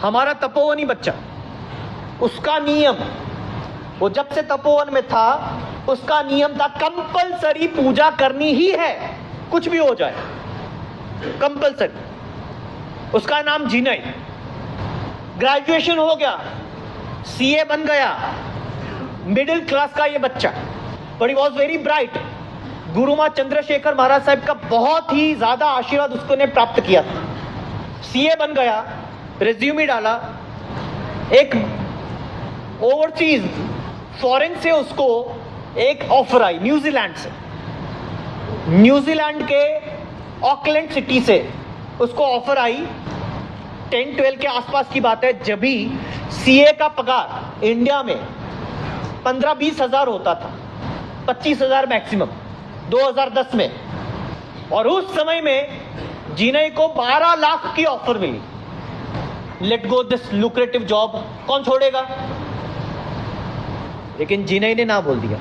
हमारा तपोवनी बच्चा, उसका नियम, वो जब से तपोवन में था उसका नियम था कंपलसरी पूजा करनी ही है, कुछ भी हो जाए, कंपलसरी। उसका नाम जिनय। ग्रेजुएशन हो गया, सीए बन गया, मिडिल क्लास का ये बच्चा, but he was very bright. Guruma Chandrashekhar Maharaj Sahab का बहुत ही ज्यादा आशीर्वाद उसको ने प्राप्त किया। सीए बन गया, रेज्यूमे डाला, एक ओवरसीज फॉरेन से उसको एक ऑफर आई, न्यूजीलैंड से, न्यूजीलैंड के ऑकलैंड सिटी से उसको ऑफर आई। 10-12 के आसपास की बात है, जब भी सीए का पगार इंडिया में 15-20 हजार होता था, 25 हजार मैक्सिमम 2010 में। और उस समय में जिनय को 12 लाख की ऑफर मिली। Let go this lucrative job, कौन छोड़ेगा? लेकिन जिनय ने ना बोल दिया,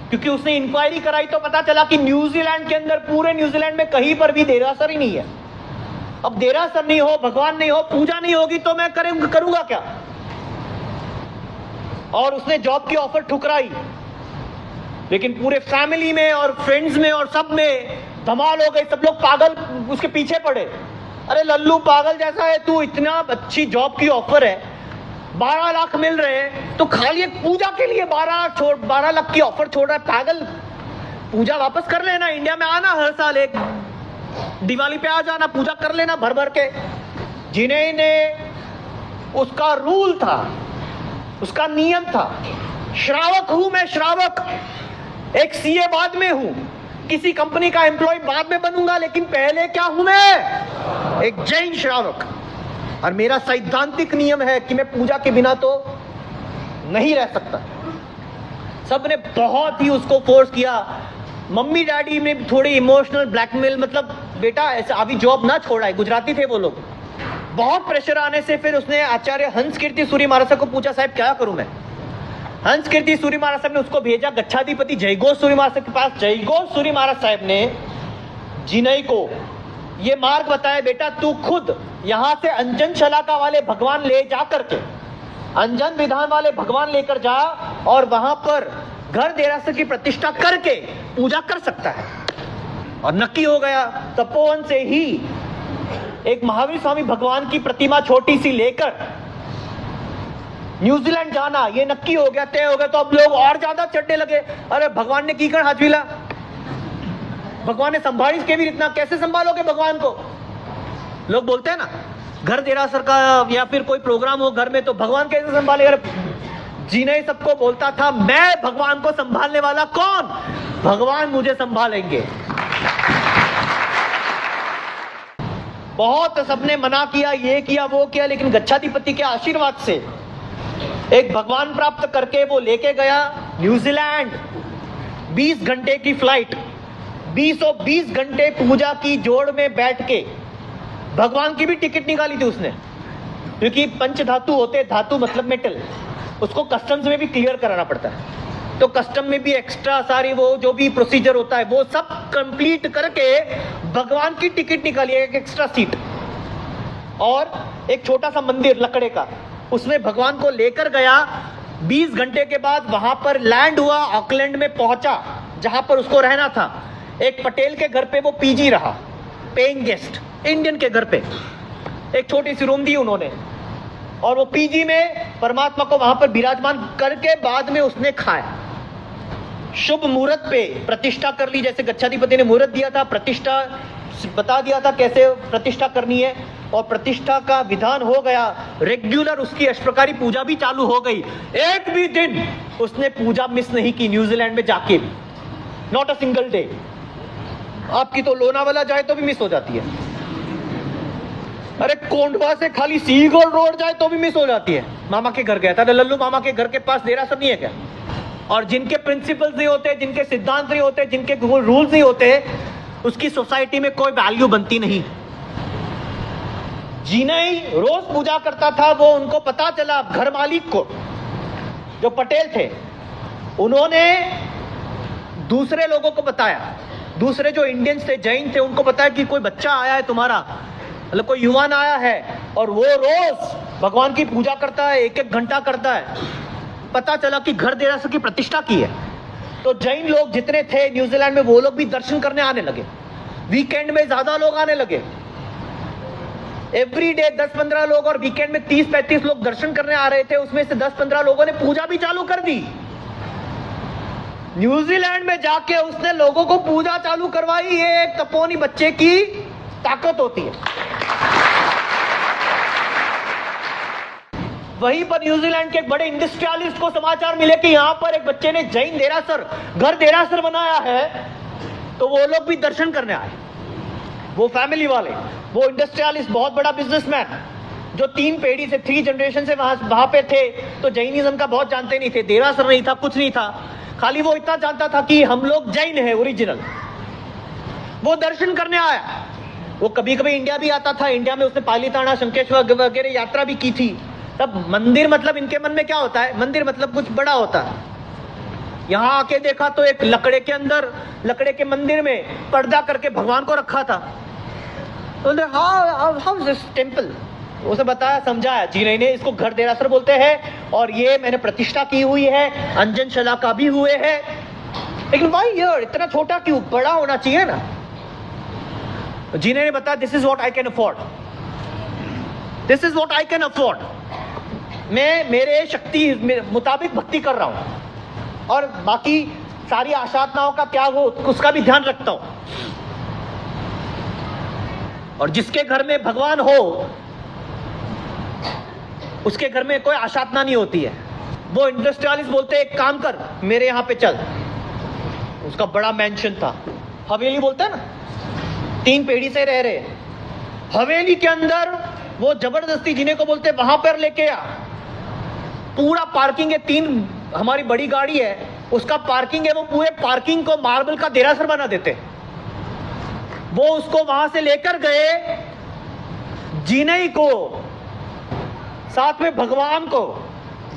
क्योंकि उसने इंक्वायरी कराई तो पता चला कि न्यूजीलैंड के अंदर, पूरे न्यूजीलैंड में कहीं पर भी देरासर ही नहीं है। अब देरासर नहीं हो, भगवान नहीं हो, पूजा नहीं होगी तो मैं करूंगा क्या? और उसने जॉब की ऑफर ठुकराई। लेकिन पूरे फैमिली में और फ्रेंड्स में और सब में धमाल हो गई, सब लोग पागल उसके पीछे पड़े। अरे लल्लू, पागल जैसा है तू, इतना अच्छी जॉब की ऑफर है, 12 लाख मिल रहे हैं, तो खाली एक पूजा के लिए 12 लाख की ऑफर छोड़ रहा है, पागल। पूजा वापस कर लेना, इंडिया में आना हर साल, एक दिवाली पे आ जाना, पूजा कर लेना भर भर के। जिनय ने, उसका रूल था, उसका नियम था, श्रावक हूं मैं, श्रावक। एक सीए बाद में हूं, किसी कंपनी का एम्प्लॉय बाद में बनूंगा, लेकिन पहले क्या हूं मैं? एक जैन श्रावक। और मेरा सैद्धांतिक नियम है कि मैं पूजा के बिना तो नहीं रह सकता। सबने बहुत ही उसको फोर्स किया। मम्मी डैडी में थोड़ी इमोशनल ब्लैकमेल, मतलब बेटा ऐसा अभी जॉब ना छोड़ा है, गुजराती थे वो लोग। बहुत प्रेशर आने से फिर उसने आचार्य हंस कीर्ति सूरी महाराज साहब को पूछा, साहब क्या करूं मैं? हंस कीर्ति सूरी महाराज साहब ने उसको भेजा गच्छाधिपति जयघोष सूरी महाराज साहब के पास। जयघोष सूरी महाराज साहब ने जिनय को ये मार्ग बताया, बेटा तू खुद यहां से अंजन शलाका वाले भगवान ले जा करके, अंजन विधान वाले भगवान लेकर जा और वहां पर घर देरासर की प्रतिष्ठा करके पूजा कर सकता है। और नक्की हो गया। तपोवन से ही एक महावीर स्वामी भगवान की प्रतिमा छोटी सी लेकर न्यूजीलैंड जाना, ये नक्की हो गया, तय हो गया। तो अब लोग और ज्यादा चढ़ने लगे, अरे भगवान ने की कर हाजविला, भगवान ने संभाली के भी इतना, कैसे संभालोगे भगवान को? लोग बोलते हैं ना, घर देरासर का या फिर कोई प्रोग्राम हो घर में, तो भगवान कैसे संभालेगा? जिनय सबको बोलता था, मैं भगवान को संभालने वाला कौन? भगवान मुझे संभालेंगे। बहुत सबने मना किया, ये किया वो किया, लेकिन गच्छाधिपति के आशीर्वाद से एक भगवान प्राप्त करके वो लेके गया न्यूजीलैंड। 20 घंटे की फ्लाइट, 20 घंटे पूजा की जोड़ में बैठ के भगवान की भी टिकट निकाली थी उसने, क्योंकि पंच धातु होते, धातु मतलब मेटल, उसको कस्टम्स में भी क्लियर कराना पड़ता है। तो कस्टम में भी एक्स्ट्रा सारी वो जो भी प्रोसीजर होता है वो सब कंप्लीट करके भगवान की टिकट निकाली, एक एक्स्ट्रा सीट और एक छोटा सा मंदिर लकड़े का, उसमें भगवान को लेकर गया। 20 घंटे के बाद वहां पर लैंड हुआ, ऑकलैंड में पहुंचा जहां पर उसको रहना था। एक पटेल के घर पे वो पीजी रहा, पेइंग गेस्ट, इंडियन के घर पे एक छोटी सी रूम दी उन्होंने, और वो पीजी में परमात्मा को वहां पर विराजमान करके बाद में उसने खाया। शुभ मुहूर्त पे प्रतिष्ठा कर ली, जैसे गच्छाधिपति ने मुहूर्त दिया था, प्रतिष्ठा बता दिया था कैसे प्रतिष्ठा करनी है, और प्रतिष्ठा का विधान हो गया। रेगुलर उसकी अष्टप्रकारी पूजा भी चालू हो गई। एक भी दिन उसने पूजा मिस नहीं की न्यूजीलैंड में जाके भी, नॉट अ सिंगल डे। आपकी तो लोनावाला जाए तो भी मिस हो जाती है, अरे कोंडवा से खाली सीगोल रोड जाए तो भी मिस हो जाती है। मामा के घर गया था, लल्लू मामा के घर के पास देरासर नहीं है क्या? और जिनके प्रिंसिपल्स नहीं होते, जिनके सिद्धांत नहीं होते, जिनके रूल्स नहीं होते, उसकी सोसाइटी में कोई वैल्यू बनती नहीं। जिनय रोज पूजा करता था, वो उनको पता चला, घर मालिक को, जो पटेल थे, उन्होंने दूसरे लोगों को बताया, दूसरे जो इंडियंस थे, जैन थे, उनको बताया कि कोई बच्चा आया है तुम्हारा, मतलब कोई युवान आया है, और वो रोज भगवान की पूजा करता है, एक एक घंटा करता है। पता चला कि घर देरासर की प्रतिष्ठा की है, तो जैन लोग जितने थे न्यूजीलैंड में वो लोग भी दर्शन करने आने लगे। वीकेंड में ज्यादा लोग आने लगे, एवरी डे 10-15 लोग, और वीकेंड में 30-35 लोग दर्शन करने आ रहे थे। उसमें से 10-15 लोगों ने पूजा भी चालू कर दी। न्यूजीलैंड में जाके उसने लोगों को पूजा चालू करवाई। ये एक तपोनी बच्चे की ताकत होती है। वहीं पर न्यूजीलैंड के एक बड़े इंडस्ट्रियलिस्ट को समाचार मिले कि यहां पर एक बच्चे ने जैन देरासर, घर देरासर बनाया है, तो वो लोग भी दर्शन करने आए। वो फैमिली वाले, वो इंडस्ट्रियलिस्ट, बहुत बड़ा बिजनेसमैन, जो 3 पीढ़ी से 3 जनरेशन से वहां पे थे, तो जैनिज्म का बहुत जानते नहीं थे। देरासर नहीं था, कुछ नहीं था, खाली वो इतना जानता था कि हम लोग जैन है ओरिजिनल। वो दर्शन करने आया। वो कभी कभी इंडिया भी आता था। इंडिया में उसने पालीताना, शंकेश्वर वगैरह यात्रा भी की थी। तब मंदिर मतलब इनके मन में क्या होता है, मंदिर मतलब कुछ बड़ा होता है। यहां आके देखा तो एक लकड़े के अंदर, लकड़े के मंदिर में पर्दा करके भगवान को रखा था। तो हाउ इज दिस टेंपल? उसे बताया, समझाया। जी नहीं, इसको घर देरासर बोलते हैं, और ये मैंने प्रतिष्ठा की हुई है, अंजन शलाका भी हुए हैं। लेकिन भाई यार इतना छोटा क्यों, बड़ा होना चाहिए ना। जी ने बताया, this is what I can afford, this is what I can afford. मैं मेरे शक्ति मुताबिक भक्ति कर रहा हूं, और बाकी सारी आशातनाओं का त्याग हो उसका भी ध्यान रखता हूं। और जिसके घर में भगवान हो उसके घर में कोई आशातना नहीं होती है। वो इंडस्ट्रियलिस्ट बोलते हैं, एक काम कर, मेरे यहां पे चल। उसका बड़ा मैंशन था, हवेली बोलते हैं ना, 3 पीढ़ी से रह रहे। हवेली के अंदर वो जबरदस्ती जिन्हें को बोलते वहां पर लेके आ। पूरा पार्किंग है, 3 हमारी बड़ी गाड़ी है, उसका पार्किंग है। वो पूरे पार्किंग को मार्बल का देरासर बना देते। वो उसको वहां से लेकर गए, जिनई को, साथ में भगवान को।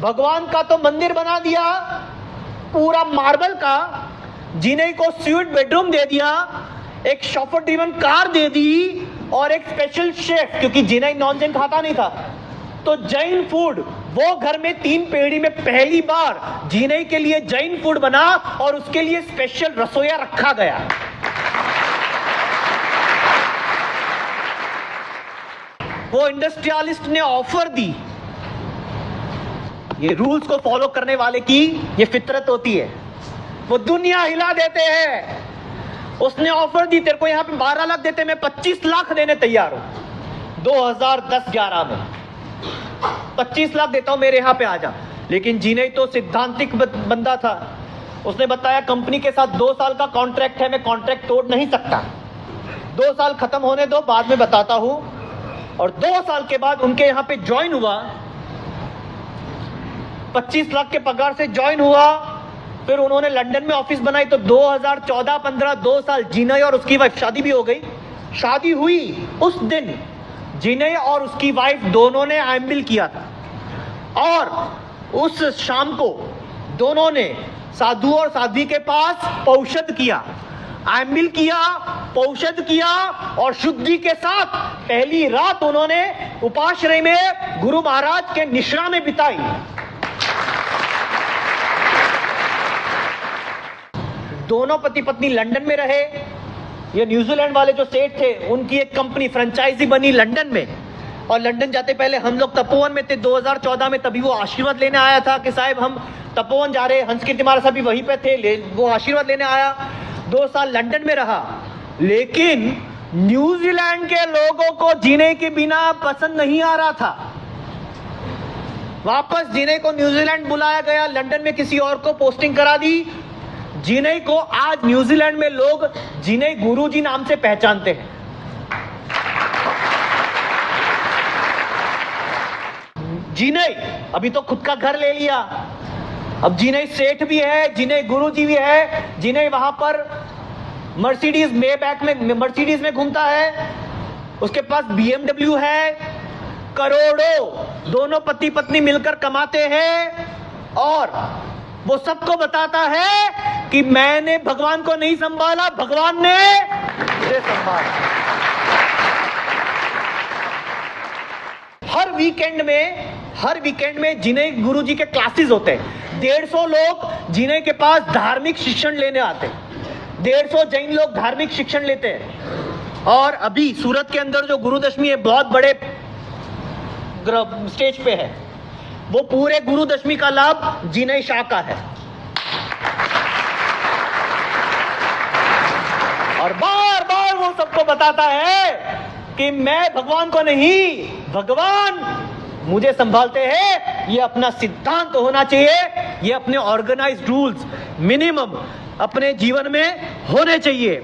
भगवान का तो मंदिर बना दिया पूरा मार्बल का, जिनई को स्वीट बेडरूम दे दिया, एक शॉफर ड्रीवन कार दे दी, और एक स्पेशल शेफ, क्योंकि जिनई नॉन जैन खाता नहीं था, तो जैन फूड वो घर में 3 पीढ़ी में पहली बार जिनई के लिए जैन फूड बना, और उसके लिए स्पेशल रसोईया रखा गया। वो इंडस्ट्रियलिस्ट ने ऑफर दी। ये रूल्स को फॉलो करने वाले की ये फितरत होती है, वो दुनिया हिला देते हैं। उसने ऑफर दी, तेरे को यहां पे 12 लाख देते, मैं 25 लाख देने तैयार हूं। 2010-11 में 25 लाख देता हूं, मेरे यहां पे आ जा। लेकिन जिनई तो सिद्धांतिक बंदा था। उसने बताया, कंपनी के साथ 2 साल का कॉन्ट्रैक्ट है, मैं कॉन्ट्रैक्ट तोड़ नहीं सकता। 2 साल खत्म होने दो, बाद में बताता हूं। और 2 साल के बाद उनके यहां पे ज्वाइन हुआ, 25 लाख के पगार से ज्वाइन हुआ। फिर उन्होंने लंदन में ऑफिस बनाई, तो 2014-15 2 साल जिनई और उसकी वाइफ, शादी भी हो गई। शादी हुई उस दिन जिनई और उसकी वाइफ दोनों ने आयम्बिल किया था, और उस शाम को दोनों ने साधु और साध्वी के पास पौषध किया, आयम्बिल किया, पौषध किया, और शुद्धि के साथ पहली रात उन्होंने उपाश्रय में गुरु महाराज के निश्रा में बिताई। दोनों पति पत्नी लंदन में रहे। ये न्यूजीलैंड वाले जो सेठ थे, उनकी एक कंपनी फ्रेंचाइजी बनी लंदन में, और लंदन जाते पहले हम लोग तपोवन में थे 2014 में। तभी वो आशीर्वाद लेने आया था कि साहब हम तपोवन जा रहे हैं। हंसकीर्ति महाराज साहब भी वहीं पे थे, वो आशीर्वाद लेने आया। 2 साल लंदन में रहा। लेकिन न्यूजीलैंड के लोगों को जीने के बिना पसंद नहीं आ रहा था। वापस जिनई को न्यूजीलैंड बुलाया गया, लंदन में किसी और को पोस्टिंग करा दी। जिनई को आज न्यूजीलैंड में लोग जिनई गुरुजी नाम से पहचानते हैं। जिनई अभी तो खुद का घर ले लिया, अब जिनई सेठ भी है, जिनई गुरुजी भी है। जिनई वहां पर मर्सिडीज मेबैक में, मर्सिडीज में घूमता है, उसके पास BMW है। करोड़ों दोनों पति पत्नी मिलकर कमाते हैं, और वो सबको बताता है कि मैंने भगवान को नहीं संभाला, भगवान ने मुझे संभाला। हर वीकेंड में जिन्हें गुरु जी के क्लासेस होते हैं, 150 लोग जिन्हें के पास धार्मिक शिक्षण लेने आते हैं, 150 जैन लोग धार्मिक शिक्षण लेते हैं। और अभी सूरत के अंदर जो गुरुदशमी है, बहुत बड़े स्टेज पे है, वो पूरे गुरुदशमी का लाभ जिन्हें शाह का है। और बार बार वो सबको बताता है कि मैं भगवान को नहीं, भगवान मुझे संभालते हैं। ये अपना सिद्धांत होना चाहिए, ये अपने ऑर्गेनाइज्ड रूल्स मिनिमम अपने जीवन में होने चाहिए।